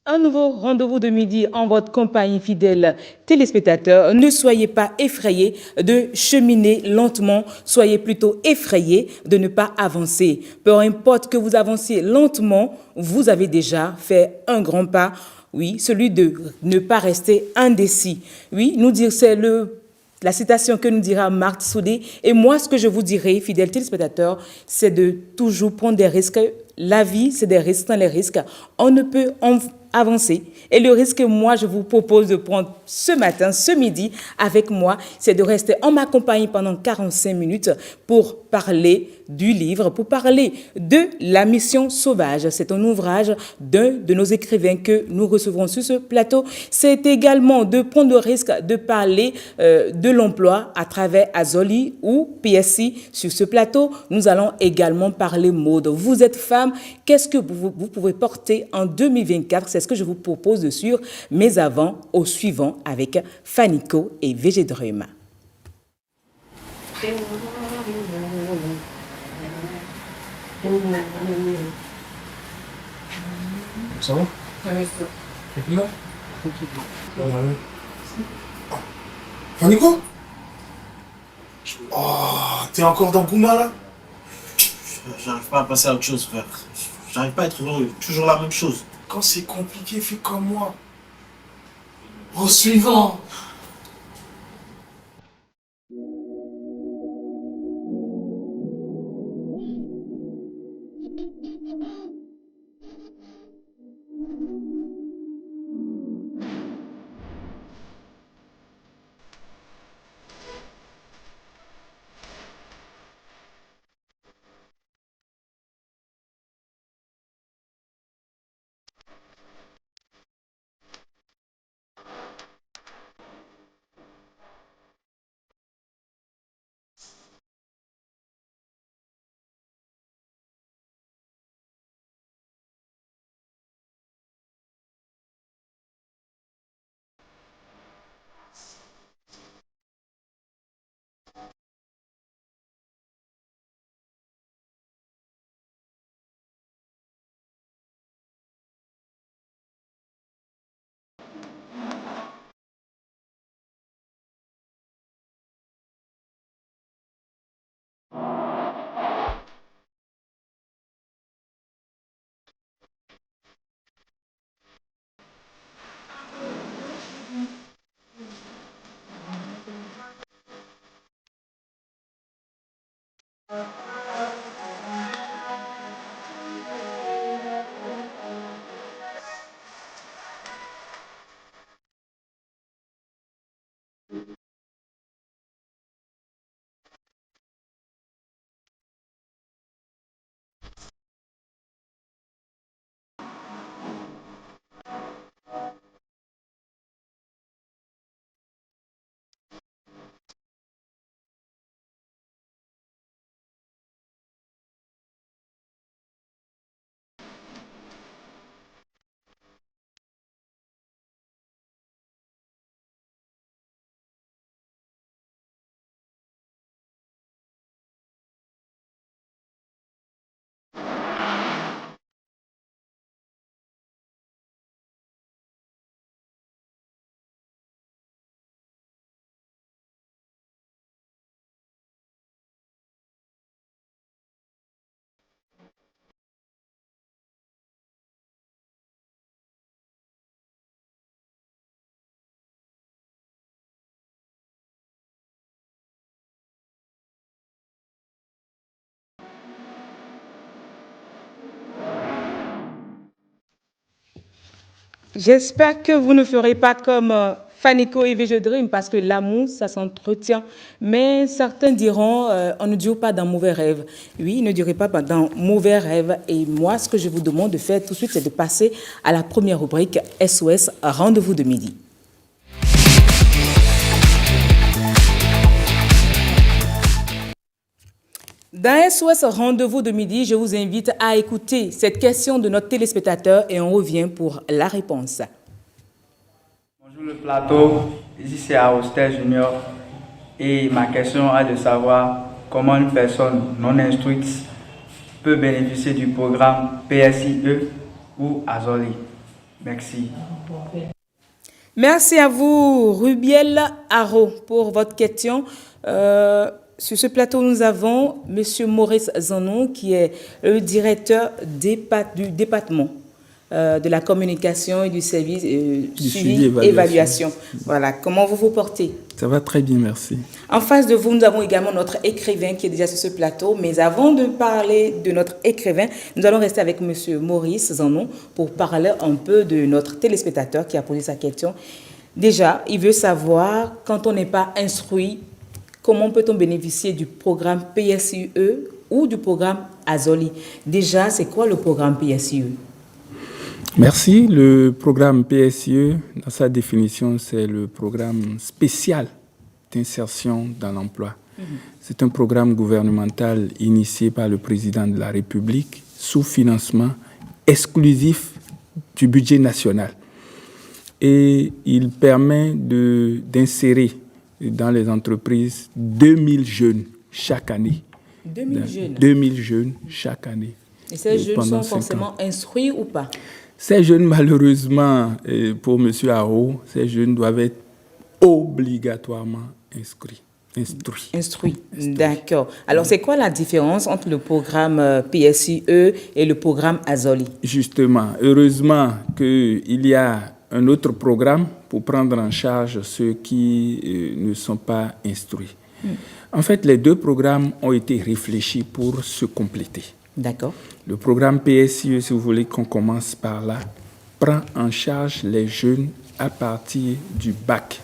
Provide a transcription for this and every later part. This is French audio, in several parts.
Un nouveau rendez-vous de midi en votre compagnie fidèle téléspectateurs. Ne soyez pas effrayés de cheminer lentement, soyez plutôt effrayés de ne pas avancer. Peu importe que vous avanciez lentement, vous avez déjà fait un grand pas. Oui, celui de ne pas rester indécis. Oui, nous dire c'est la citation que nous dira Marc Soudé. Et moi, ce que je vous dirai, fidèles téléspectateurs, c'est de toujours prendre des risques. La vie, c'est des risques dans les risques. On ne peut avancer. Et le risque que moi, je vous propose de prendre ce matin, ce midi, avec moi, c'est de rester en ma compagnie pendant 45 minutes pour parler du livre, pour parler de La Mission sauvage. C'est un ouvrage d'un de nos écrivains que nous recevrons sur ce plateau. C'est également de prendre le risque de parler de l'emploi à travers Azoli ou PSI sur ce plateau. Nous allons également parler mode. Vous êtes femme, qu'est-ce que vous pouvez porter en 2024? C'est ce que je vous propose de suivre, mais avant, au suivant avec Fanico et VG Dream. Ça va? Oui. Et puis là? Fanico? Oh, t'es encore dans Gouma là? J'arrive pas à passer à autre chose, frère. J'arrive pas à être heureux. Toujours la même chose. Quand c'est compliqué, fais comme moi. Au suivant. J'espère que vous ne ferez pas comme Fanico et VG Dream parce que l'amour, ça s'entretient. Mais certains diront, on ne dure pas dans mauvais rêves. Oui, ne durez pas dans mauvais rêves. Et moi, ce que je vous demande de faire tout de suite, c'est de passer à la première rubrique SOS, rendez-vous de midi. Dans SOS Rendez-vous de midi, je vous invite à écouter cette question de notre téléspectateur et on revient pour la réponse. Bonjour le plateau, ici c'est Aoster Junior et ma question est de savoir comment une personne non instruite peut bénéficier du programme PSIE ou Azoli. Merci. Merci à vous, Rubiel Haro, pour votre question. Sur ce plateau, nous avons M. Maurice Zanon, qui est le directeur du département de la communication et du service suivi évaluation. Voilà, comment vous vous portez? Ça va très bien, merci. En face de vous, nous avons également notre écrivain qui est déjà sur ce plateau. Mais avant de parler de notre écrivain, nous allons rester avec M. Maurice Zanon pour parler un peu de notre téléspectateur qui a posé sa question. Déjà, il veut savoir, quand on n'est pas instruit, comment peut-on bénéficier du programme PSUE ou du programme Azoli? Déjà, c'est quoi le programme PSUE? Merci. Le programme PSUE, dans sa définition, c'est le programme spécial d'insertion dans l'emploi. C'est un programme gouvernemental initié par le président de la République sous financement exclusif du budget national. Et il permet d'insérer dans les entreprises 2000 jeunes chaque année. 2000 jeunes? 2000 jeunes chaque année. Et ces jeunes sont forcément instruits ou pas? Ces jeunes, malheureusement, pour M. Haro, ces jeunes doivent être obligatoirement instruits. D'accord. Alors, c'est quoi la différence entre le programme PSUE et le programme Azoli? Justement, heureusement qu'il y a un autre programme pour prendre en charge ceux qui ne sont pas instruits. En fait, les deux programmes ont été réfléchis pour se compléter. D'accord. Le programme PSUE, si vous voulez qu'on commence par là, prend en charge les jeunes à partir du bac.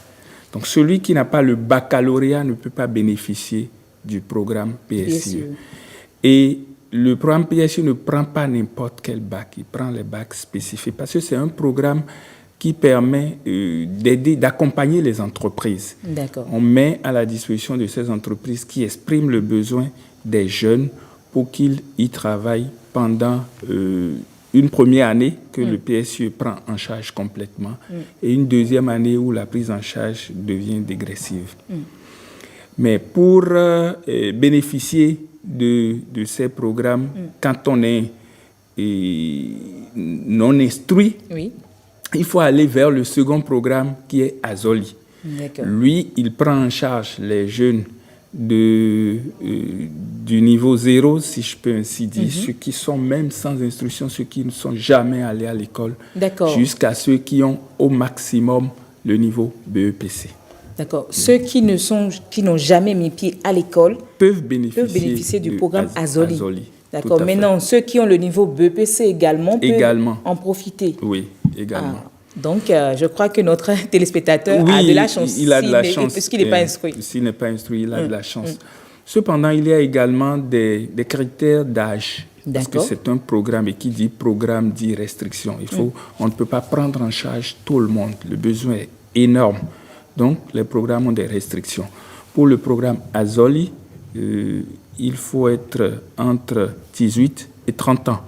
Donc, celui qui n'a pas le baccalauréat ne peut pas bénéficier du programme PSUE. Et le programme PSUE ne prend pas n'importe quel bac, il prend les bacs spécifiques parce que c'est un programme qui permet d'accompagner les entreprises. D'accord. On met à la disposition de ces entreprises qui expriment le besoin des jeunes pour qu'ils y travaillent pendant une première année que le PSUE prend en charge complètement et une deuxième année où la prise en charge devient dégressive. Mais pour bénéficier de ces programmes, quand on est non instruit, il faut aller vers le second programme qui est Azoli. Lui, il prend en charge les jeunes du niveau 0, si je peux ainsi dire, ceux qui sont même sans instruction, ceux qui ne sont jamais allés à l'école, jusqu'à ceux qui ont au maximum le niveau BEPC. D'accord. Ceux qui n'ont jamais mis pied à l'école peuvent bénéficier du programme Azoli. D'accord. Tout à fait. Maintenant, ceux qui ont le niveau BEPC également peuvent en profiter. Oui, également. Donc, je crois que notre téléspectateur a de la chance. Il a de la chance. Parce qu'il n'est pas instruit. S'il n'est pas instruit, il a de la chance. Cependant, il y a également des critères d'âge. Parce que c'est un programme, et qui dit programme dit restriction. On ne peut pas prendre en charge tout le monde. Le besoin est énorme. Donc, les programmes ont des restrictions. Pour le programme Azoli, il faut être entre 18 et 30 ans.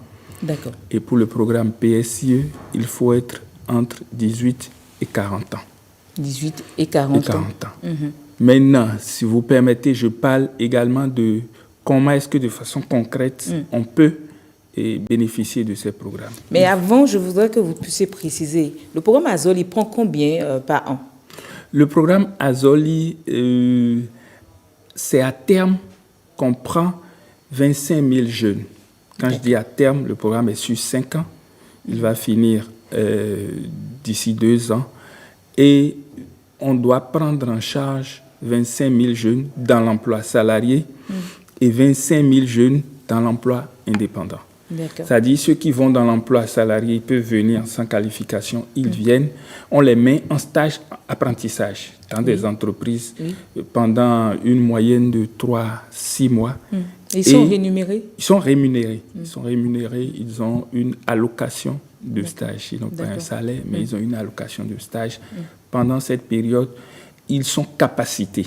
D'accord. Et pour le programme PSUE, il faut être entre 18 et 40 ans. 18 et 40 ans. Maintenant, si vous permettez, je parle également de comment est-ce que de façon concrète, on peut bénéficier de ces programmes. Mais avant, je voudrais que vous puissiez préciser, le programme Azoli prend combien par an? Le programme Azoli, c'est à terme qu'on prend 25 000 jeunes. Quand je dis à terme, le programme est sur 5 ans. Il va finir d'ici 2 ans. Et on doit prendre en charge 25 000 jeunes dans l'emploi salarié et 25 000 jeunes dans l'emploi indépendant. C'est-à-dire ceux qui vont dans l'emploi salarié, ils peuvent venir sans qualification, ils viennent, on les met en stage apprentissage dans des entreprises pendant une moyenne de 3-6 mois. Ils sont rémunérés? Ils sont rémunérés. Ils sont rémunérés, ils ont une allocation de stage. Ils n'ont pas un salaire, mais ils ont une allocation de stage. Pendant cette période, ils sont capacités.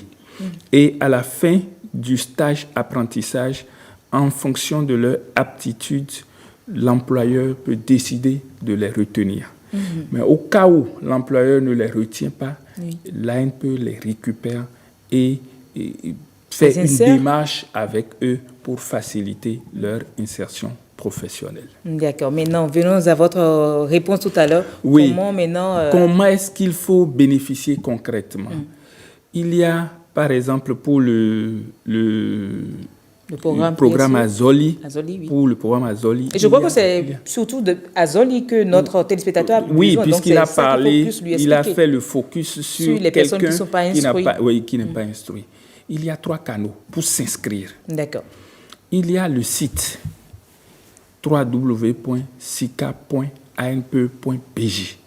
Et à la fin du stage apprentissage, en fonction de leur aptitude, l'employeur peut décider de les retenir. Mais au cas où l'employeur ne les retient pas, l'ANPE les récupère et fait une démarche avec eux pour faciliter leur insertion professionnel. D'accord. Maintenant, venons à votre réponse tout à l'heure. Oui. Comment maintenant... Comment est-ce qu'il faut bénéficier concrètement? Il y a, par exemple, pour le programme Azoli. Oui. Pour le programme Azoli. Et je crois que c'est surtout de Azoli que notre téléspectateur a besoin. Oui, puisqu'il a parlé, il a fait le focus sur les personnes qui ne sont pas instruites. Qui n'est pas instruit. Il y a 3 canaux pour s'inscrire. D'accord. Il y a le site www.sica.anpe.pj.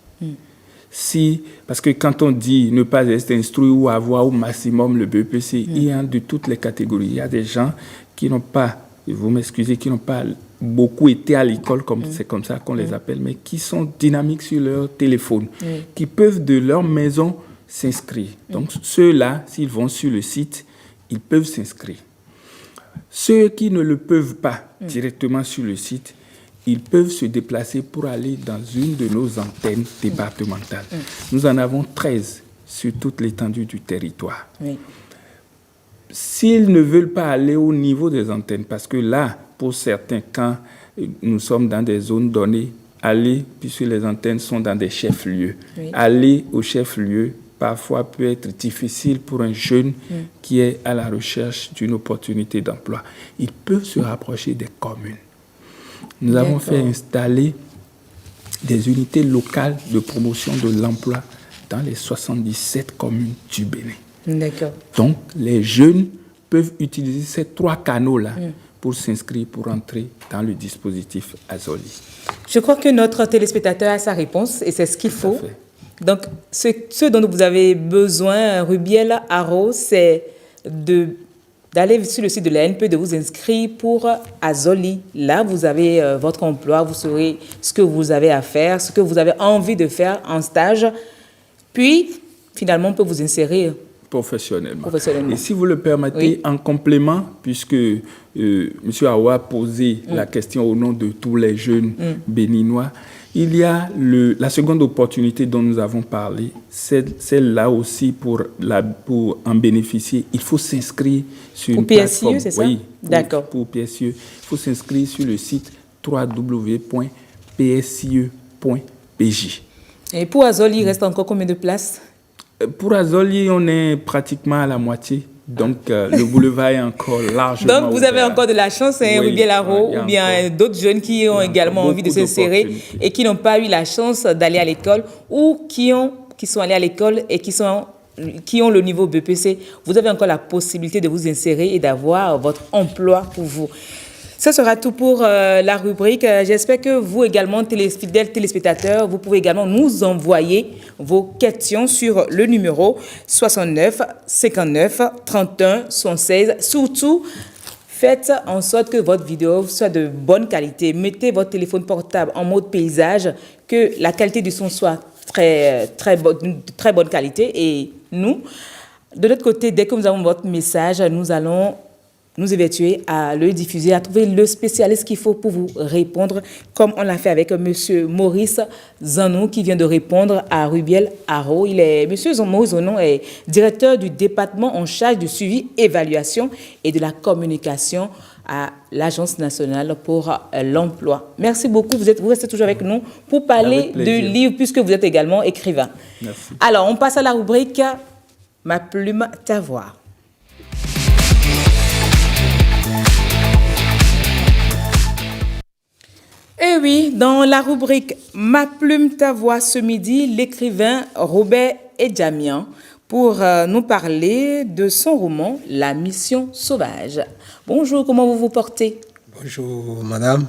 Parce que quand on dit ne pas être instruit ou avoir au maximum le BEPC, il y a de toutes les catégories. Il y a des gens qui n'ont pas, vous m'excusez, qui n'ont pas beaucoup été à l'école, c'est comme ça qu'on les appelle, mais qui sont dynamiques sur leur téléphone, qui peuvent de leur maison s'inscrire. Donc ceux-là, s'ils vont sur le site, ils peuvent s'inscrire. Ceux qui ne le peuvent pas directement sur le site, ils peuvent se déplacer pour aller dans une de nos antennes départementales. Nous en avons 13 sur toute l'étendue du territoire. S'ils ne veulent pas aller au niveau des antennes, parce que là, pour certains, quand nous sommes dans des zones données, aller, puisque les antennes sont dans des chefs-lieux, aller au chef-lieu, parfois peut être difficile pour un jeune qui est à la recherche d'une opportunité d'emploi. Ils peuvent se rapprocher des communes. Nous avons fait installer des unités locales de promotion de l'emploi dans les 77 communes du Bénin. D'accord. Donc, les jeunes peuvent utiliser ces 3 canaux-là pour s'inscrire, pour entrer dans le dispositif Azoli. Je crois que notre téléspectateur a sa réponse et c'est ce qu'il faut. Donc, ce dont vous avez besoin, Rubiel Haro, c'est d'aller sur le site de l'ANP, de vous inscrire pour Azoli. Là, vous avez votre emploi, vous saurez ce que vous avez à faire, ce que vous avez envie de faire en stage. Puis, finalement, on peut vous insérer professionnellement. Et si vous le permettez, en complément, puisque M. Awa a posé la question au nom de tous les jeunes béninois, il y a la seconde opportunité dont nous avons parlé, celle-là aussi pour en bénéficier. Il faut s'inscrire sur une plateforme. Pour PSIE, c'est ça? Oui, d'accord. Pour PSIE. Il faut s'inscrire sur le site www.psie.pj. Et pour Azoli, il reste encore combien de places? Pour Azoli, on est pratiquement à la moitié. Donc, le boulevard est encore largement Donc, vous avez encore de la chance, Rubiel Haro, ou bien d'autres jeunes qui ont également envie de s'insérer et qui n'ont pas eu la chance d'aller à l'école ou qui sont allés à l'école et qui ont le niveau BPC. Vous avez encore la possibilité de vous insérer et d'avoir votre emploi pour vous. Ce sera tout pour la rubrique. J'espère que vous également, fidèles téléspectateurs, vous pouvez également nous envoyer vos questions sur le numéro 69 59 31 76. Surtout, faites en sorte que votre vidéo soit de bonne qualité. Mettez votre téléphone portable en mode paysage, que la qualité du son soit très bonne qualité. Et nous, de notre côté, dès que nous avons votre message, nous allons nous évertuer à le diffuser, à trouver le spécialiste qu'il faut pour vous répondre, comme on l'a fait avec M. Maurice Zanou, qui vient de répondre à Rubiel Haro. M. Maurice Zanou est directeur du département en charge du suivi, évaluation et de la communication à l'Agence nationale pour l'emploi. Merci beaucoup. Vous restez toujours avec nous pour parler de livres, puisque vous êtes également écrivain. Merci. Alors, on passe à la rubrique « Ma plume, ta voix ». Et oui, dans la rubrique « Ma plume, ta voix » ce midi, l'écrivain Robert Edjamian pour nous parler de son roman « La mission sauvage ». Bonjour, comment vous vous portez? Bonjour madame,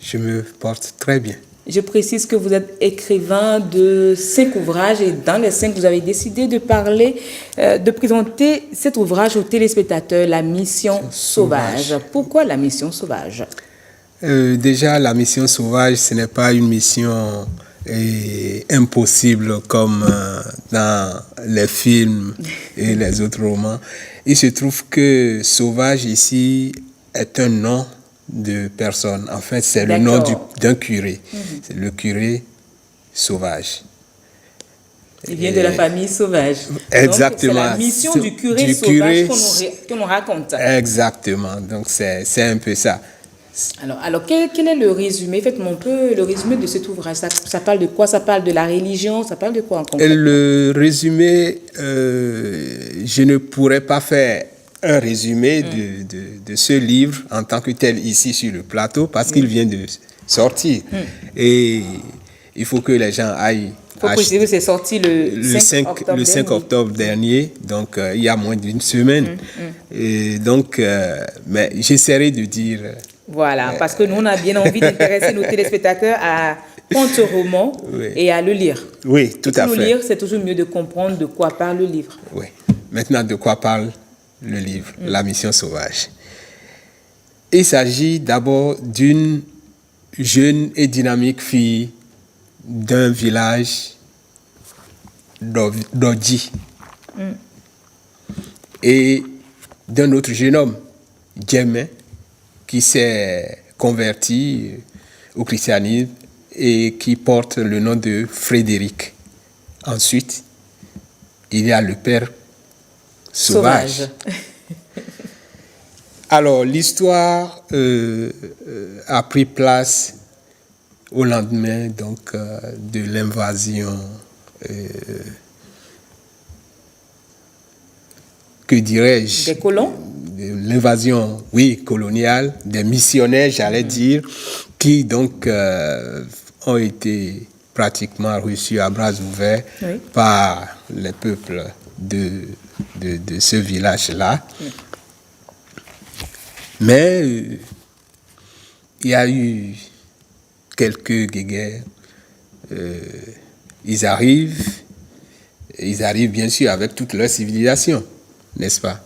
je me porte très bien. Je précise que vous êtes écrivain de 5 ouvrages et dans les 5, vous avez décidé de présenter cet ouvrage aux téléspectateurs, La mission sauvage. Pourquoi La mission sauvage? Déjà, la mission sauvage, ce n'est pas une mission impossible comme dans les films et les autres romans. Il se trouve que sauvage ici est un nom de personne. En fait, c'est le nom d'un curé. C'est le curé sauvage. Il vient de la famille sauvage. Exactement. C'est la mission du curé sauvage qu'on nous raconte. Exactement. Donc, c'est un peu ça. Alors quel est le résumé? Faites-moi un peu le résumé de cet ouvrage. Ça parle de quoi? Ça parle de la religion? Ça parle de quoi en concret? Le résumé, je ne pourrais pas faire un résumé de ce livre en tant que tel ici sur le plateau parce qu'il vient de sortir. Et il faut que les gens aillent. Il faut préciser que c'est sorti le 5 octobre dernier, donc il y a moins d'une semaine. Et donc, mais j'essaierai de dire... Voilà, parce que nous, on a bien envie d'intéresser nos téléspectateurs à prendre ce roman et à le lire. Oui, tout à fait. Pour le lire, c'est toujours mieux de comprendre de quoi parle le livre. Oui. Maintenant, de quoi parle le livre, La Mission sauvage? Il s'agit d'abord d'une jeune et dynamique fille d'un village d'Odji et d'un autre jeune homme, Djemé, qui s'est converti au christianisme et qui porte le nom de Frédéric. Ensuite, il y a le père sauvage. Alors, l'histoire a pris place au lendemain donc, de l'invasion, que dirais-je? Des colons? L'invasion, oui, coloniale, des missionnaires, j'allais dire, qui donc ont été pratiquement reçus à bras ouverts par les peuples de ce village-là. Mais il y a eu quelques guéguerres. Ils arrivent bien sûr avec toute leur civilisation, n'est-ce pas?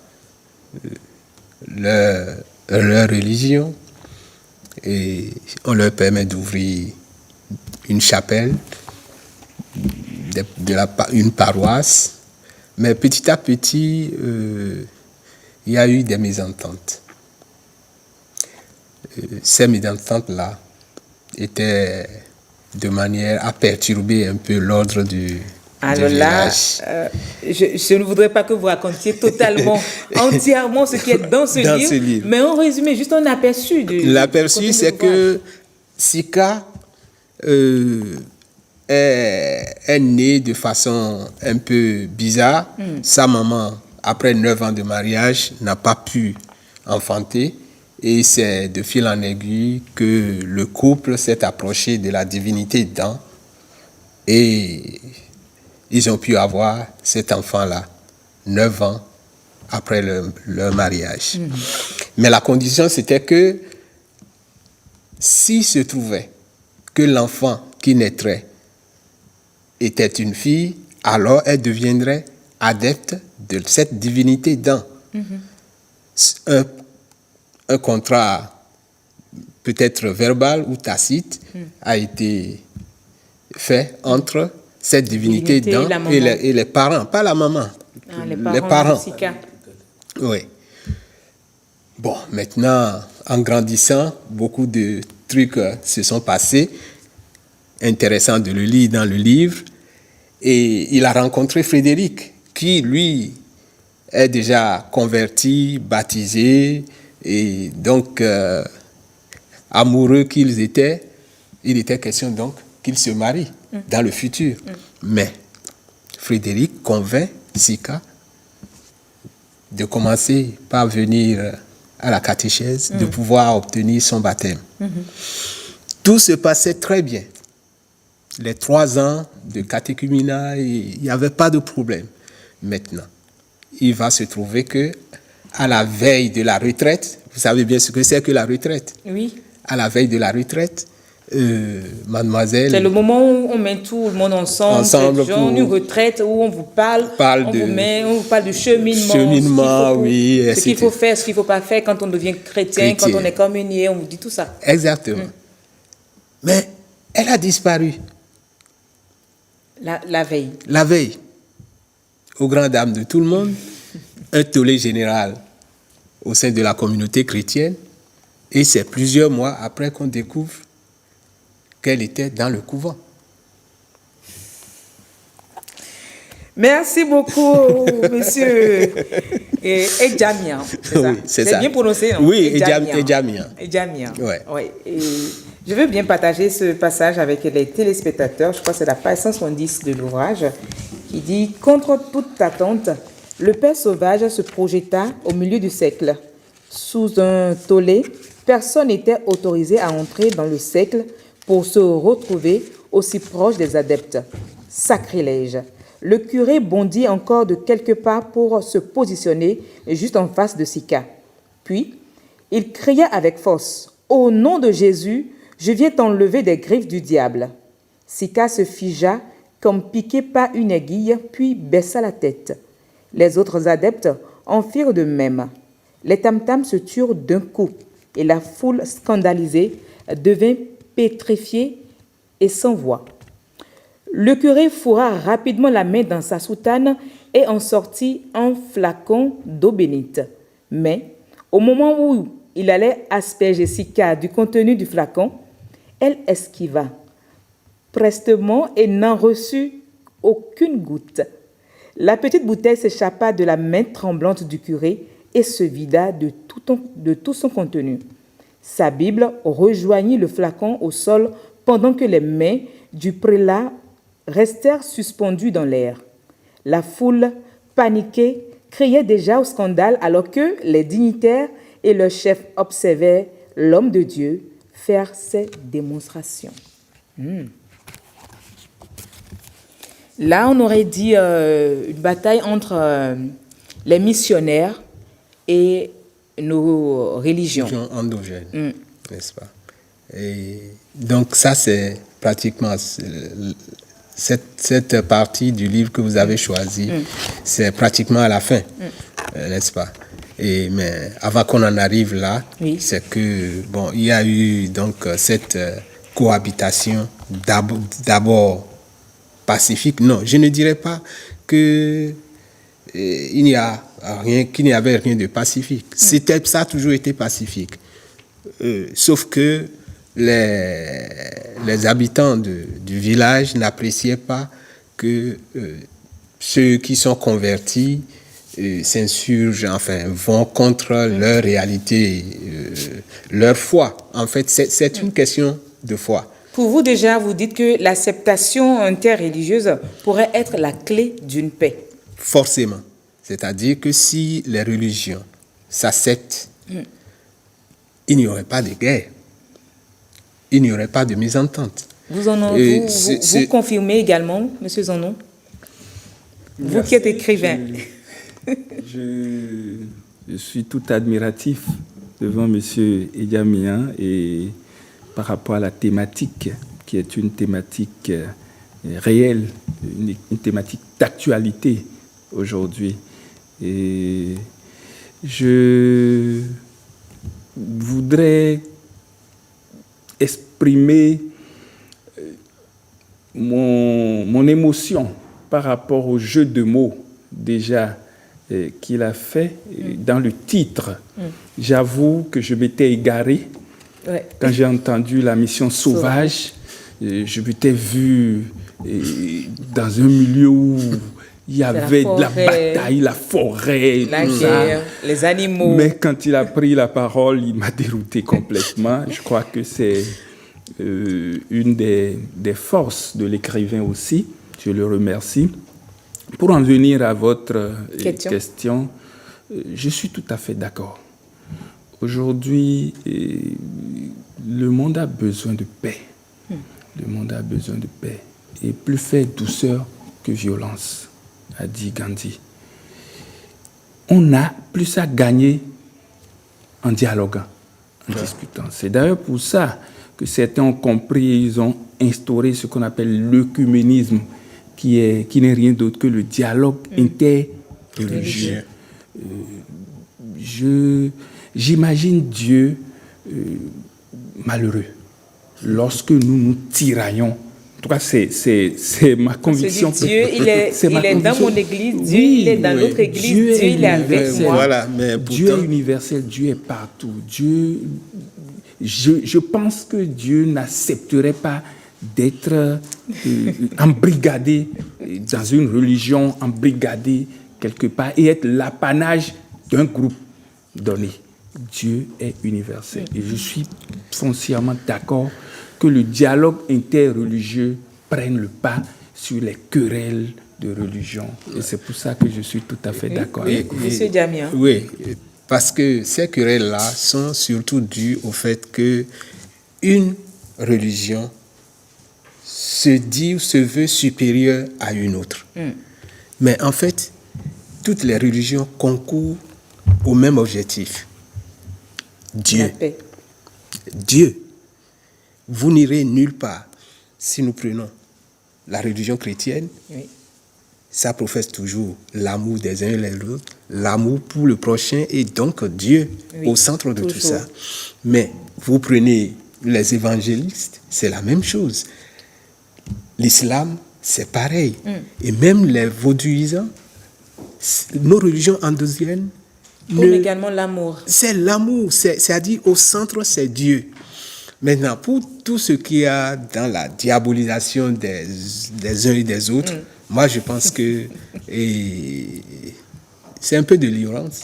Leur religion, et on leur permet d'ouvrir une chapelle, une paroisse, mais petit à petit, il y a eu des mésententes. Ces mésententes-là étaient de manière à perturber un peu l'ordre du village. Je ne voudrais pas que vous racontiez totalement, entièrement ce qui est dans ce livre, mais en résumé, juste un aperçu. L'aperçu, c'est que Sika est née de façon un peu bizarre. Sa maman, après 9 ans de mariage, n'a pas pu enfanter. Et c'est de fil en aiguille que le couple s'est approché de la divinité Dan. Et ils ont pu avoir cet enfant-là, 9 ans après leur mariage. Mais la condition, c'était que s'il se trouvait que l'enfant qui naîtrait était une fille, alors elle deviendrait adepte de cette divinité Dan. Un contrat peut-être verbal ou tacite a été fait entre cette divinité Dan et les parents, pas la maman, les parents. Oui. Bon, maintenant, en grandissant, beaucoup de trucs se sont passés, intéressant de le lire dans le livre, et il a rencontré Frédéric, qui, lui, est déjà converti, baptisé, et donc, amoureux qu'ils étaient, il était question donc qu'ils se marient dans le futur. Mais Frédéric convainc Sika de commencer par venir à la catéchèse, de pouvoir obtenir son baptême. Tout se passait très bien. Les 3 ans de catéchuménat, il n'y avait pas de problème. Maintenant, il va se trouver que à la veille de la retraite, vous savez bien ce que c'est que la retraite. Oui. À la veille de la retraite, mademoiselle... C'est le moment où on met tout le monde ensemble genre une retraite où on vous parle on vous parle de cheminement, oui. Ce qu'il faut faire, ce qu'il ne faut pas faire quand on devient chrétien, quand on est communié, on vous dit tout ça. Exactement. Mais elle a disparu. La veille. La veille. Aux grandes dames de tout le monde, un tollé général au sein de la communauté chrétienne, et c'est plusieurs mois après qu'on découvre qu'elle était dans le couvent. Merci beaucoup, monsieur Edjamian. Oui, c'est ça. bien prononcé, non? Oui, Edjamian. Edjamian. Ouais. Ouais. Et je veux bien partager ce passage avec les téléspectateurs. Je crois que c'est la page 170 de l'ouvrage qui dit « Contre toute attente, le père sauvage se projeta au milieu du cercle. Sous un tollé, personne n'était autorisé à entrer dans le cercle pour se retrouver aussi proche des adeptes. Sacrilège. Le curé bondit encore de quelques pas pour se positionner juste en face de Sika. Puis, il cria avec force « Au nom de Jésus, je viens t'enlever des griffes du diable. » Sika se figea comme piqué par une aiguille, puis baissa la tête. Les autres adeptes en firent de même. Les tam-tams se turent d'un coup, et la foule scandalisée devint pétrifiée et sans voix. Le curé fourra rapidement la main dans sa soutane et en sortit un flacon d'eau bénite. Mais, au moment où il allait asperger Sika du contenu du flacon, elle esquiva prestement et n'en reçut aucune goutte. La petite bouteille s'échappa de la main tremblante du curé et se vida de tout son contenu. Sa Bible rejoignit le flacon au sol pendant que les mains du prélat restèrent suspendues dans l'air. La foule, paniquée, criait déjà au scandale alors que les dignitaires et leurs chefs observaient l'homme de Dieu faire ses démonstrations. Là, on aurait dit une bataille entre les missionnaires et nos religions. Endogènes, n'est-ce pas? Et donc ça, c'est pratiquement cette partie du livre que vous avez choisi, c'est pratiquement à la fin, n'est-ce pas? Mais avant qu'on en arrive là, Oui. c'est que bon, il y a eu donc cette cohabitation d'abord pacifique. Non, je ne dirais pas que qu'il n'y avait rien de pacifique. Ça a toujours été pacifique. Sauf que les habitants du village n'appréciaient pas que ceux qui sont convertis s'insurgent, enfin, vont contre leur réalité, leur foi. En fait, c'est une question de foi. Pour vous déjà, vous dites que l'acceptation interreligieuse pourrait être la clé d'une paix. Forcément. C'est-à-dire que si les religions s'acceptent, il n'y aurait pas de guerre. Il n'y aurait pas de mésentente. Vous confirmez également, M. Zanon? Vous qui êtes écrivain. Je suis tout admiratif devant M. Edjamian et par rapport à la thématique, qui est une thématique réelle, une thématique d'actualité aujourd'hui. Et je voudrais exprimer mon émotion par rapport au jeu de mots déjà qu'il a fait dans le titre. J'avoue que je m'étais égaré quand j'ai entendu la mission sauvage. Je m'étais vu dans un milieu où il y avait de la bataille, la forêt, la guerre, les animaux. Mais quand il a pris la parole, il m'a dérouté complètement. Je crois que c'est une des forces de l'écrivain aussi. Je le remercie. Pour en venir à votre question, je suis tout à fait d'accord. Aujourd'hui, le monde a besoin de paix. Le monde a besoin de paix. Et plus fait douceur que violence, a dit Gandhi. On a plus à gagner en dialoguant, en discutant. C'est d'ailleurs pour ça que certains ont compris, ils ont instauré ce qu'on appelle l'œcuménisme, qui n'est rien d'autre que le dialogue interreligieux. J'imagine Dieu malheureux lorsque nous nous tiraillons. En tout cas, c'est ma conviction. Dieu, il est dans mon église, Dieu, il est dans l'autre église, Dieu, il est avec moi. Voilà, mais pourtant, Dieu est universel, Dieu est partout. Je pense que Dieu n'accepterait pas d'être embrigadé dans une religion, embrigadé quelque part et être l'apanage d'un groupe donné. Dieu est universel. Et je suis foncièrement d'accord que le dialogue interreligieux prenne le pas sur les querelles de religion. Et c'est pour ça que je suis tout à fait d'accord avec vous. Monsieur Djamien. Oui, parce que ces querelles-là sont surtout dues au fait que une religion se dit ou se veut supérieure à une autre. Mais en fait, toutes les religions concourent au même objectif. Dieu. La paix. Dieu. Vous n'irez nulle part. Si nous prenons la religion chrétienne, Oui. ça professe toujours l'amour des uns et des autres, l'amour pour le prochain et donc Dieu Oui, au centre de tout toujours. ça. Mais vous prenez les évangélistes, c'est la même chose. L'islam, c'est pareil. Et même les vaudouisants, nos religions endosiennes, Pour également l'amour. c'est l'amour, c'est-à-dire au centre, c'est Dieu. Maintenant, pour tout ce qu'il y a dans la diabolisation des uns et des autres, moi je pense que c'est un peu de l'ignorance.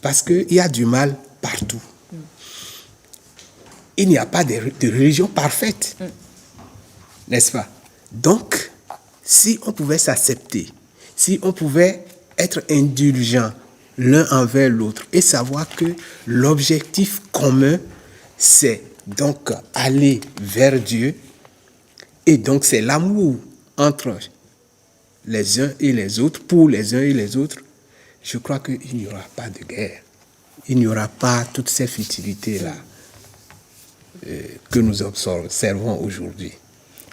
Parce qu'il y a du mal partout. Il n'y a pas de religion parfaite. N'est-ce pas? Donc, si on pouvait s'accepter, si on pouvait être indulgent l'un envers l'autre et savoir que l'objectif commun, c'est donc aller vers Dieu, et donc c'est l'amour entre les uns et les autres, pour les uns et les autres, je crois qu'il n'y aura pas de guerre. Il n'y aura pas toutes ces futilités-là que nous observons aujourd'hui.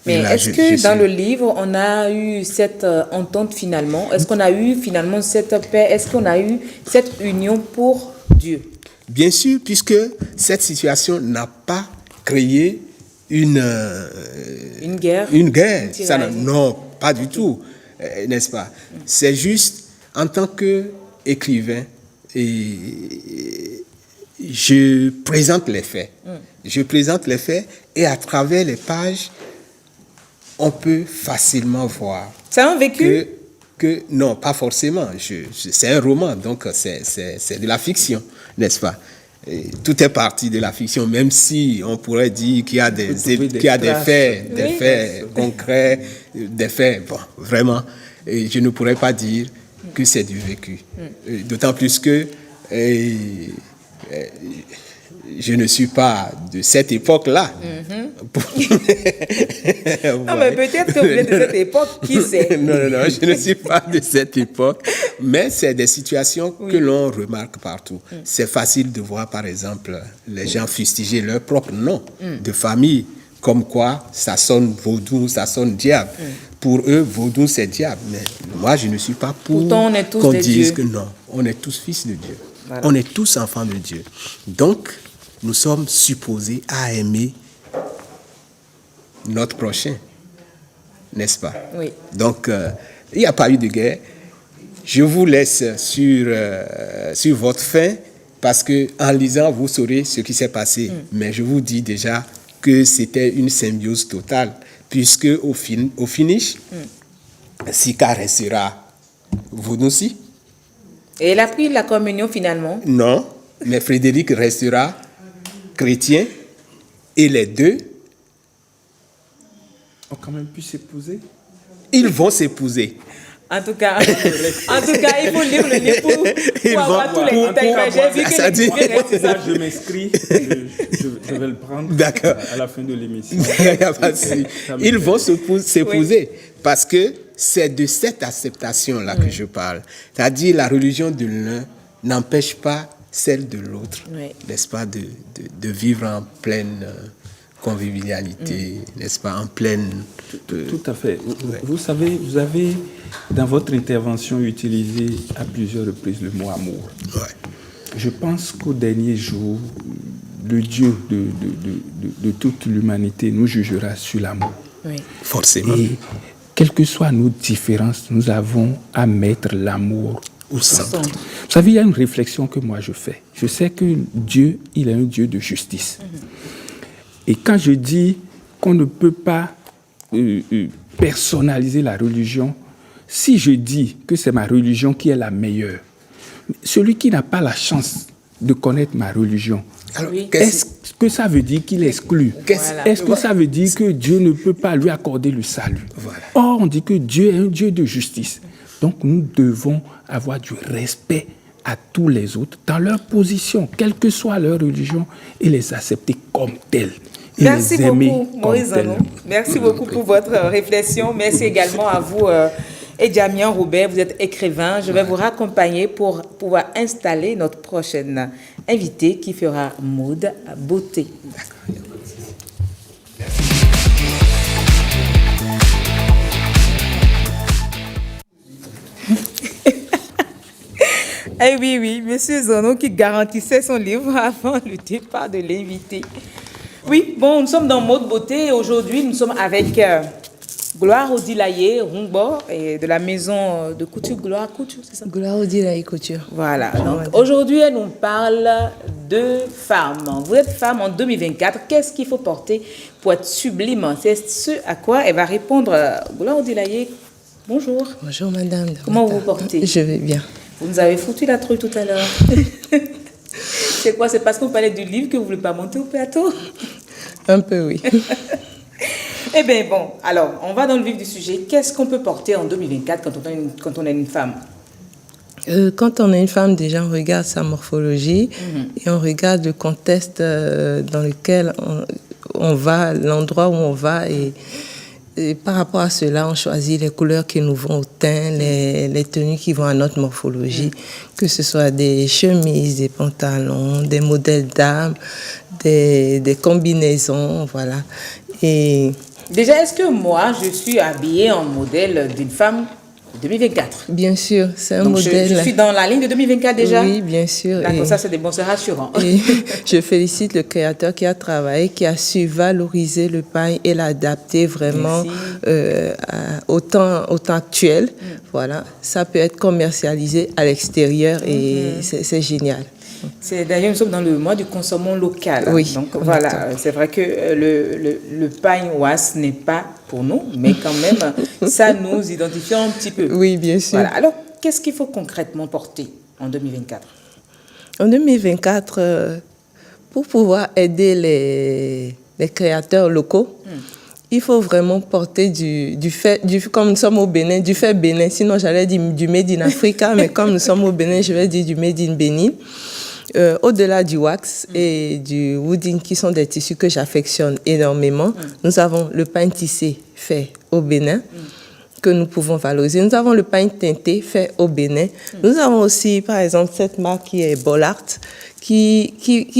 Mais Et là, est-ce que dans le livre, on a eu cette entente finalement? Est-ce qu'on a eu finalement cette paix? Est-ce qu'on a eu cette union pour Dieu? Bien sûr, puisque cette situation n'a pas créé une guerre? Une guerre. Une Ça, tiraille. non, pas du tout, n'est-ce pas? C'est juste, en tant qu'écrivain, je présente les faits. Je présente les faits et à travers les pages, on peut facilement voir C'est un vécu? que non, pas forcément. C'est un roman, donc c'est de la fiction, n'est-ce pas? Et tout est parti de la fiction, même si on pourrait dire qu'il y a des faits, des faits concrets, des faits, bon, vraiment, et je ne pourrais pas dire que c'est du vécu. D'autant plus que je ne suis pas de cette époque-là. Non, mais peut-être que vous êtes de cette époque, qui sait? Non, je ne suis pas de cette époque, mais c'est des situations que l'on remarque partout. C'est facile de voir, par exemple, les gens fustiger leur propre nom de famille, comme quoi ça sonne vaudou, ça sonne diable. Pour eux, vaudou, c'est diable. Mais moi, je ne suis pas pour Pourtant, on est tous qu'on des dise dieux. que non, on est tous fils de Dieu. Voilà. On est tous enfants de Dieu. Donc, nous sommes supposés à aimer notre prochain, n'est-ce pas? Oui. Donc, il n'y a pas eu de guerre. Je vous laisse sur votre fin, parce que en lisant, vous saurez ce qui s'est passé. Mais je vous dis déjà que c'était une symbiose totale, puisque au finish, Sika restera vous aussi. Et elle a pris la communion finalement? Non, mais Frédéric restera chrétien, et les deux, ont quand même pu s'épouser. ils vont s'épouser. En tout cas, il faut lire le livre pour avoir tous les détails. Mais j'ai vu que ça les dit- bouquets restent Ça, je m'inscris. Je vais le prendre D'accord. à la fin de l'émission. Il n'y a pas de souci. Ils vont s'épouser parce que c'est de cette acceptation-là que je parle. C'est-à-dire la religion de l'un n'empêche pas celle de l'autre, Oui. n'est-ce pas, de vivre en pleine convivialité, n'est-ce pas, en pleine... Tout à fait. Vous savez, vous avez dans votre intervention utilisé à plusieurs reprises le mot amour. Ouais. Je pense qu'au dernier jour, le Dieu de toute l'humanité nous jugera sur l'amour. Oui. Forcément. Et quelles que soient nos différences, nous avons à mettre l'amour au centre. Vous savez, il y a une réflexion que moi je fais. Je sais que Dieu, il est un Dieu de justice. Et quand je dis qu'on ne peut pas personnaliser la religion. Si je dis que c'est ma religion qui est la meilleure, celui qui n'a pas la chance de connaître ma religion, Alors, Oui. est-ce que ça veut dire qu'il est exclu? Voilà. Est-ce que ça veut dire que Dieu ne peut pas lui accorder le salut? Voilà. Or, on dit que Dieu est un Dieu de justice. Donc, nous devons avoir du respect à tous les autres dans leur position, quelle que soit leur religion, et les accepter comme tels. Et Merci les aimer beaucoup, comme Maurice tels. Zanon. Merci beaucoup pour votre réflexion. Merci également à vous, Edjamian Robert. Vous êtes écrivain. Je vais vous raccompagner pour pouvoir installer notre prochaine invitée qui fera mode beauté. Eh oui, Monsieur Zanon qui garantissait son livre avant le départ de l'invité. Oui, bon, nous sommes dans Mode Beauté et aujourd'hui nous sommes avec Gloire Odilaye Rungbo et de la maison de couture Gloire Couture, c'est ça? Gloire Odilaye Couture. Voilà, donc aujourd'hui elle nous parle de femmes. Vous êtes femme en 2024, qu'est-ce qu'il faut porter pour être sublime? C'est ce à quoi elle va répondre. Gloire Odilaye, bonjour. Bonjour madame. Comment vous vous portez? Je vais bien. Vous nous avez foutu la trouille tout à l'heure. C'est quoi? C'est parce qu'on parlait du livre que vous ne voulez pas monter au plateau? Un peu, oui. Eh bien, bon, alors, on va dans le vif du sujet. Qu'est-ce qu'on peut porter en 2024 quand on est une femme? Quand on est une femme, déjà, on regarde sa morphologie et on regarde le contexte dans lequel on va, l'endroit où on va et par rapport à cela, on choisit les couleurs qui nous vont au teint, les tenues qui vont à notre morphologie, que ce soit des chemises, des pantalons, des modèles d'armes, des combinaisons, voilà. Et Déjà, est-ce que moi, je suis habillée en modèle d'une femme de 2024? bien sûr, c'est un Donc, modèle. je suis dans la ligne de 2024 déjà? Oui, bien sûr. D'accord, Et- ça c'est bon, c'est rassurant. Et je félicite le créateur qui a travaillé, qui a su valoriser le pagne et l'adapter vraiment au temps actuel. Voilà, ça peut être commercialisé à l'extérieur et c'est génial. C'est d'ailleurs, nous sommes dans le mois du consommons local. Oui, Donc on voilà, c'est vrai que le pain was n'est pas pour nous, mais quand même, ça nous identifie un petit peu. Oui, bien sûr. Voilà. Alors, qu'est-ce qu'il faut concrètement porter en 2024? En 2024, pour pouvoir aider les créateurs locaux, il faut vraiment porter comme nous sommes au Bénin, du fait Bénin. Sinon, j'allais dire du Made in Africa, mais comme nous sommes au Bénin, je vais dire du Made in Bénin. Au-delà du wax et du wooding, qui sont des tissus que j'affectionne énormément, nous avons le pain tissé fait au Bénin, que nous pouvons valoriser. Nous avons le pain teinté fait au Bénin. Nous avons aussi, par exemple, cette marque qui est Bollard, qui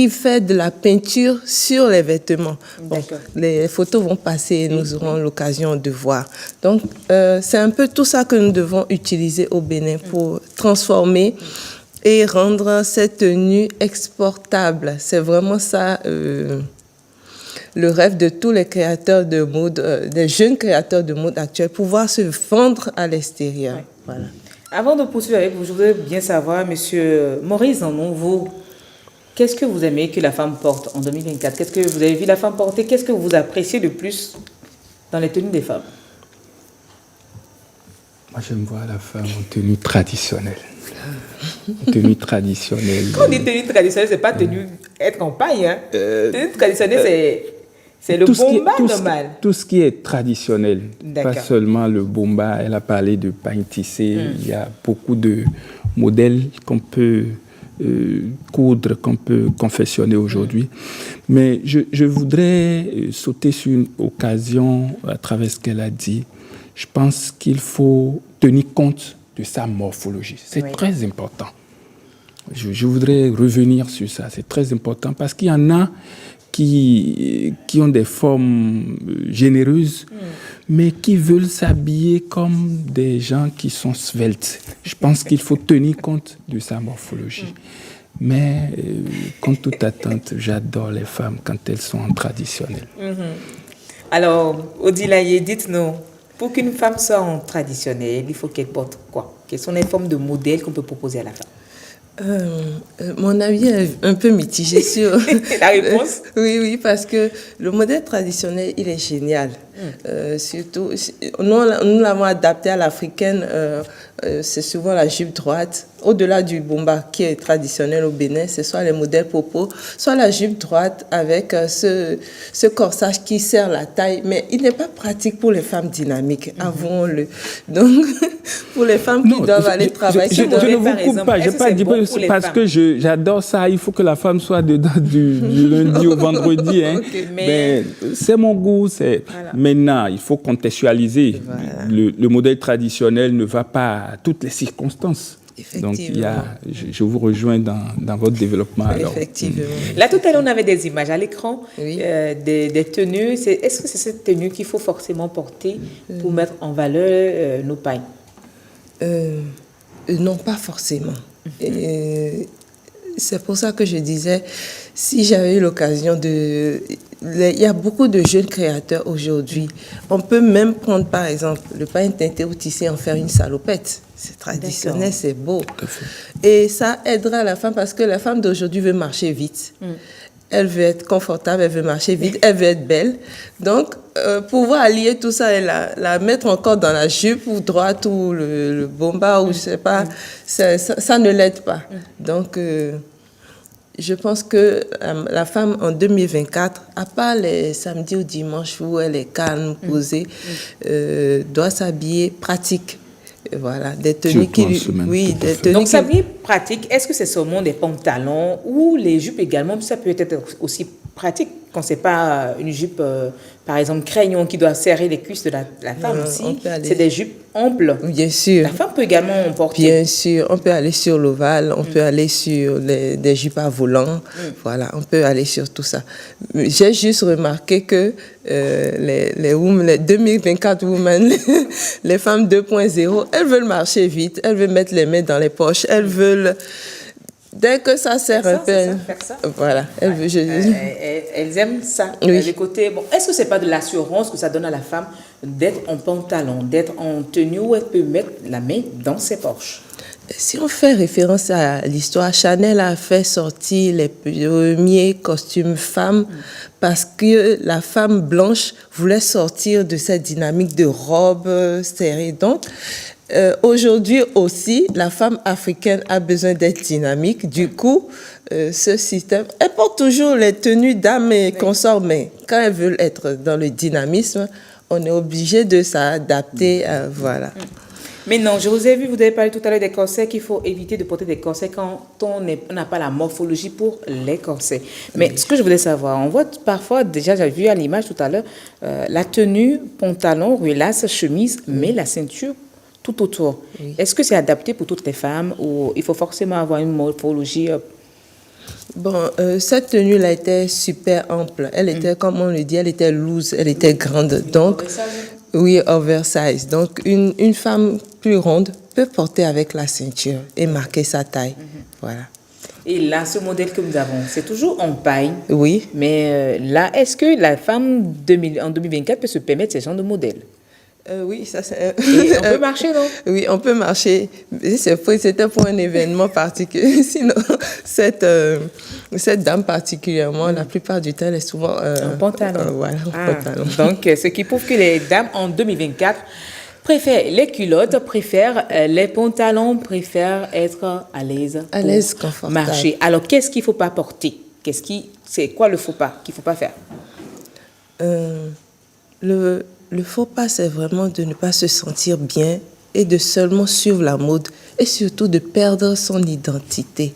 fait de la peinture sur les vêtements. Bon, D'accord. les photos vont passer et nous aurons l'occasion de voir. Donc, c'est un peu tout ça que nous devons utiliser au Bénin pour transformer et rendre cette tenue exportable. C'est vraiment ça le rêve de tous les créateurs de mode, des jeunes créateurs de mode actuels, pouvoir se vendre à l'extérieur. Ouais. Voilà. Avant de poursuivre avec vous, je voudrais bien savoir, monsieur Maurice Zanon, vous, qu'est-ce que vous aimez que la femme porte en 2024? Qu'est-ce que vous avez vu la femme porter? Qu'est-ce que vous appréciez le plus dans les tenues des femmes? Moi, j'aime voir la femme en tenue traditionnelle. En tenue traditionnelle. Quand on dit tenue traditionnelle, c'est pas tenue être en paille. Hein. Tenue traditionnelle, c'est le bomba normal. Tout ce qui est traditionnel, D'accord. pas seulement le bomba. Elle a parlé de pain tissé. Il y a beaucoup de modèles qu'on peut coudre, qu'on peut confectionner aujourd'hui. Mais je voudrais sauter sur une occasion à travers ce qu'elle a dit. Je pense qu'il faut tenir compte de sa morphologie. C'est Oui. très important. Je voudrais revenir sur ça. C'est très important parce qu'il y en a qui ont des formes généreuses, mais qui veulent s'habiller comme des gens qui sont sveltes. Je pense qu'il faut tenir compte de sa morphologie. Mais, contre toute attente, j'adore les femmes quand elles sont en traditionnel. Alors, Odilaye, dites-nous, pour qu'une femme soit en traditionnel, il faut qu'elle porte quoi? Quelles sont les formes de modèles qu'on peut proposer à la femme? Mon avis est un peu mitigé sur La réponse? Oui, parce que le modèle traditionnel, il est génial. Surtout, nous l'avons adapté à l'africaine. C'est souvent la jupe droite. Au-delà du bomba qui est traditionnel au Bénin, c'est soit les modèles popo, soit la jupe droite avec ce corsage qui serre la taille. Mais il n'est pas pratique pour les femmes dynamiques, avouons-le. Donc, pour les femmes qui doivent aller travailler... Je ne vous coupe pas, je n'ai pas dit parce que j'adore ça. Il faut que la femme soit dedans du lundi au vendredi. Hein. Okay, mais c'est mon goût. Voilà. Maintenant, il faut contextualiser. Voilà. Le modèle traditionnel ne va pas à toutes les circonstances. Donc, je vous rejoins dans votre développement. Alors. Effectivement. Là, tout à l'heure, on avait des images à l'écran, des tenues. Est-ce que c'est cette tenue qu'il faut forcément porter pour mettre en valeur nos pailles? Non, pas forcément. C'est pour ça que je disais, si j'avais eu l'occasion de... Il y a beaucoup de jeunes créateurs aujourd'hui. On peut même prendre, par exemple, le pain teinté ou tissé, en faire une salopette. C'est traditionnel, c'est beau. Et ça aidera la femme parce que la femme d'aujourd'hui veut marcher vite. Elle veut être confortable, elle veut marcher vite, elle veut être belle. Donc, pouvoir allier tout ça et la mettre encore dans la jupe ou droite ou le bomba ou je sais pas, ça ne l'aide pas. Donc, je pense que la femme en 2024, à part les samedis ou dimanches où elle est calme, posée, doit s'habiller pratique. Voilà, des tenues qui... Oui, des tenues. Donc, s'habiller pratique, est-ce que c'est seulement des pantalons ou les jupes également? Ça peut être aussi pratique quand c'est pas une jupe, par exemple, crayon qui doit serrer les cuisses de la femme aussi. C'est des jupes amples. Bien sûr. La femme peut également en porter. Bien sûr. On peut aller sur l'ovale, on peut aller sur des jupes à volant. Voilà, on peut aller sur tout ça. J'ai juste remarqué que les 2024 women, les femmes 2.0, elles veulent marcher vite, elles veulent mettre les mains dans les poches, elles veulent... Dès que ça sert un peu... Voilà. Elles aiment ça. Oui. Le côté, bon, est-ce que ce n'est pas de l'assurance que ça donne à la femme d'être en pantalon, d'être en tenue où elle peut mettre la main dans ses poches? Si on fait référence à l'histoire, Chanel a fait sortir les premiers costumes femmes parce que la femme blanche voulait sortir de cette dynamique de robe serrée. Donc, aujourd'hui aussi, la femme africaine a besoin d'être dynamique. Du coup, ce système, elle porte toujours les tenues dames et consorts, mais quand elles veulent être dans le dynamisme, on est obligé de s'adapter. Voilà. Mais non, je vous ai vu, vous avez parlé tout à l'heure des corsets, qu'il faut éviter de porter des corsets quand on n'a pas la morphologie pour les corsets. Mais ce que je voulais savoir, on voit parfois, déjà j'ai vu à l'image tout à l'heure, la tenue, pantalon, relace, chemise, mais la ceinture tout autour. Oui. Est-ce que c'est adapté pour toutes les femmes ou il faut forcément avoir une morphologie Bon, cette tenue-là était super ample. Elle était, comme on le dit, elle était loose, elle était grande. Donc, oui, oversize. Donc, une femme plus ronde peut porter avec la ceinture et marquer sa taille. Voilà. Et là, ce modèle que nous avons, c'est toujours en paille. Oui. Mais là, est-ce que la femme en 2024 peut se permettre ce genre de modèle? Oui, ça c'est... Et on peut marcher, non? Oui, on peut marcher. C'était pour un événement particulier. Sinon, cette dame particulièrement, la plupart du temps, elle est souvent... en pantalon. Voilà, en pantalon. Donc, ce qui prouve que les dames en 2024 préfèrent les culottes, préfèrent les pantalons, préfèrent être à l'aise. À l'aise, confortable. Marcher. Alors, qu'est-ce qu'il ne faut pas porter? C'est quoi le faux pas qu'il ne faut pas faire? Le faux pas, c'est vraiment de ne pas se sentir bien et de seulement suivre la mode et surtout de perdre son identité.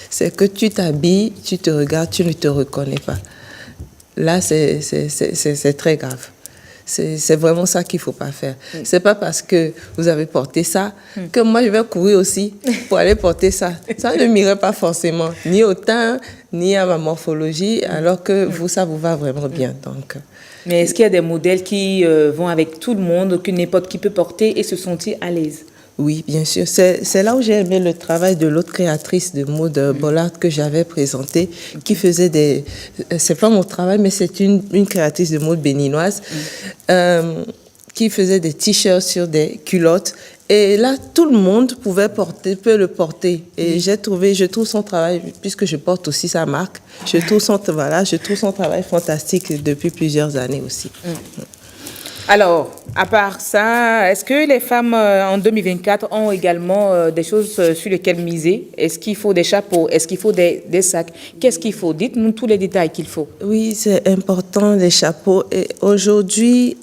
C'est que tu t'habilles, tu te regardes, tu ne te reconnais pas. Là, c'est très grave. C'est vraiment ça qu'il ne faut pas faire. C'est pas parce que vous avez porté ça que moi, je vais courir aussi pour aller porter ça. Ça ne m'irait pas forcément, ni au teint, ni à ma morphologie, alors que ça vous va vraiment bien. Donc... Mais est-ce qu'il y a des modèles qui vont avec tout le monde, que n'importe qui peut porter et se sentir à l'aise? Oui, bien sûr. C'est là où j'ai aimé le travail de l'autre créatrice de mode, Bollard, que j'avais présenté, qui faisait des... C'est pas mon travail, mais c'est une créatrice de mode béninoise qui faisait des t-shirts sur des culottes Et là, tout le monde peut le porter. Et je trouve son travail, puisque je porte aussi sa marque, je trouve son travail fantastique depuis plusieurs années aussi. Alors, à part ça, est-ce que les femmes en 2024 ont également des choses sur lesquelles miser? Est-ce qu'il faut des chapeaux? Est-ce qu'il faut des sacs? Qu'est-ce qu'il faut? Dites-nous tous les détails qu'il faut. Oui, c'est important, les chapeaux. Et aujourd'hui,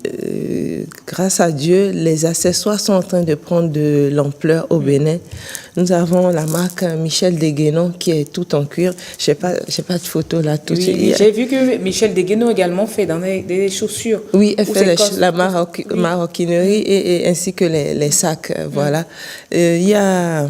grâce à Dieu, les accessoires sont en train de prendre de l'ampleur au Bénin. Nous avons la marque Michel Deguénon qui est tout en cuir. Je n'ai pas de photo là tout de suite. Oui, j'ai vu que Michel Deguénon également fait dans des chaussures. Oui, elle fait la maroquinerie et ainsi que les sacs. Voilà. Il y a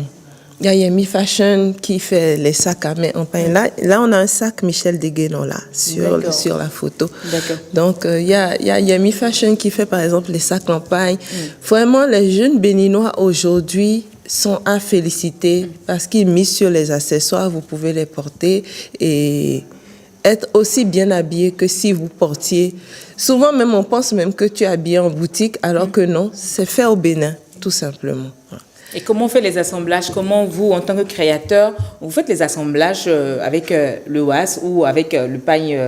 Yemi Fashion qui fait les sacs à main en pain. Là, on a un sac Michel Deguénon là, sur la photo. D'accord. Donc, il y a Yemi Fashion qui fait par exemple les sacs en paille. Vraiment, les jeunes béninois aujourd'hui sont à féliciter parce qu'ils misent sur les accessoires. Vous pouvez les porter et être aussi bien habillé que si vous portiez. Souvent même, on pense même que tu es habillé en boutique, alors que non, c'est fait au Bénin, tout simplement. Et comment on fait les assemblages? Comment vous, en tant que créateur, vous faites les assemblages avec le WAS ou avec le pagne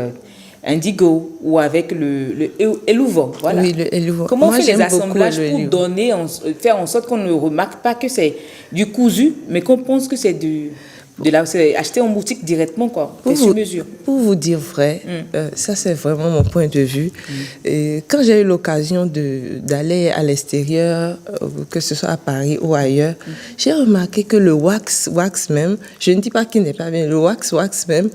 indigo ou avec le élouvant? Voilà. Oui, le élouvant. Comment on Moi, fait les j'aime beaucoup assemblages le pour élouvant. faire en sorte qu'on ne remarque pas que c'est du cousu, mais qu'on pense que c'est c'est acheté en boutique directement, quoi, fait sur mesure. Pour vous dire vrai, ça c'est vraiment mon point de vue. Et quand j'ai eu l'occasion d'aller à l'extérieur, que ce soit à Paris ou ailleurs, j'ai remarqué que le wax même, je ne dis pas qu'il n'est pas bien, le wax même,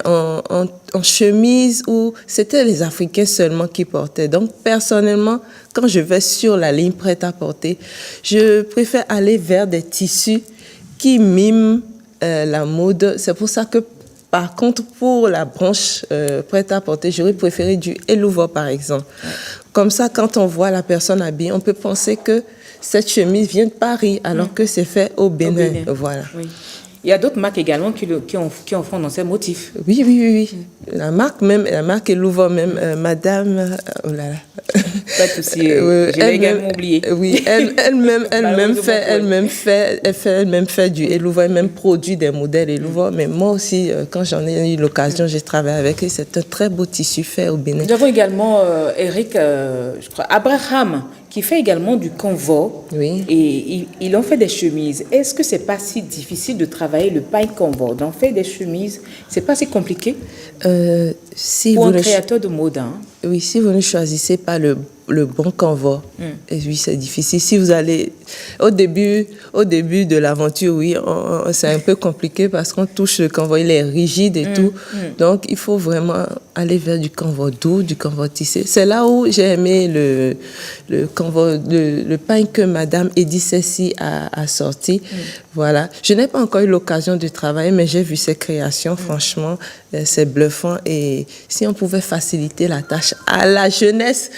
en chemise, où c'était les Africains seulement qui portaient. Donc personnellement, quand je vais sur la ligne prête à porter, je préfère aller vers des tissus qui miment la mode. C'est pour ça que, par contre, pour la branche prête à porter, j'aurais préféré du élouvant, par exemple. Comme ça, quand on voit la personne habillée, on peut penser que cette chemise vient de Paris, alors que c'est fait au Bénin. Voilà. Oui. Il y a d'autres marques également qui en font dans ces motifs. Oui. La marque élouvant même, Madame... oh là là. Pas de souci, je l'ai également oublié. Oui, elle-même fait du élouvant, elle-même produit des modèles élouvant. Mais moi aussi, quand j'en ai eu l'occasion, j'ai travaillé avec eux. C'est un très beau tissu fait au Bénin. Nous avons également Eric, je crois, Abraham, qui fait également du convoi. Oui. Et il en fait des chemises. Est-ce que c'est pas si difficile de travailler le pain convoi, d'en faire des chemises? C'est pas si compliqué pour un créateur de mode, hein? Oui, si vous ne choisissez pas le bon convoi, et oui, c'est difficile. Si vous allez au début de l'aventure, oui, c'est un peu compliqué parce qu'on touche le convoi, il est rigide et tout. Donc, il faut vraiment aller vers du convoi doux, du convoi tissé. C'est là où j'ai aimé le convoi, le pain que Madame Edith Cessy a sorti. Voilà. Je n'ai pas encore eu l'occasion de travailler, mais j'ai vu ses créations. Franchement, c'est bluffant. Et si on pouvait faciliter la tâche à la jeunesse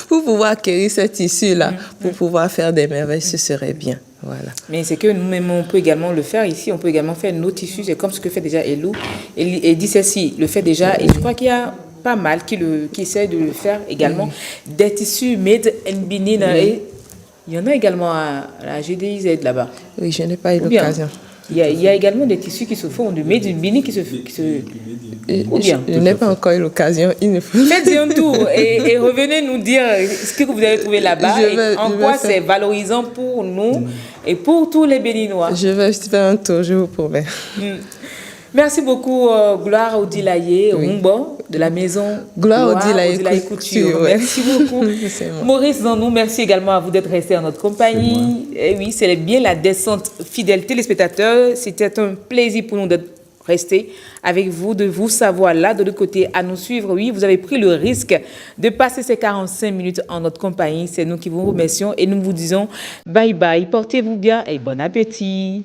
pour pouvoir acquérir ce tissu-là, pour pouvoir faire des merveilles, ce serait bien. Voilà. Mais c'est que nous-mêmes, on peut également le faire ici. On peut également faire nos tissus. C'est comme ce que fait déjà Elou. Et dit ceci, le fait déjà. Et je crois qu'il y a pas mal qui essaient de le faire également. Des tissus made in Benin. Et il y en a également à la GDIZ là-bas. Oui, je n'ai pas eu l'occasion. Il y a également des tissus qui se font de made in Benin qui se ou bien. Je n'ai pas encore eu l'occasion. Faites un tour et revenez nous dire ce que vous avez trouvé là-bas et en quoi c'est valorisant pour nous et pour tous les Béninois. Je vais faire un tour, je vous promets. Merci beaucoup, Gloire Odilaye Rumbo, de la maison Gloire Odilaye Couture. Merci beaucoup. Maurice Zanou, merci également à vous d'être resté en notre compagnie. Et oui, c'est bien la descente, fidèles téléspectateurs. C'était un plaisir pour nous d'être restés avec vous, de vous savoir là, de l'autre côté, à nous suivre. Oui, vous avez pris le risque de passer ces 45 minutes en notre compagnie. C'est nous qui vous remercions et nous vous disons bye bye, portez-vous bien et bon appétit.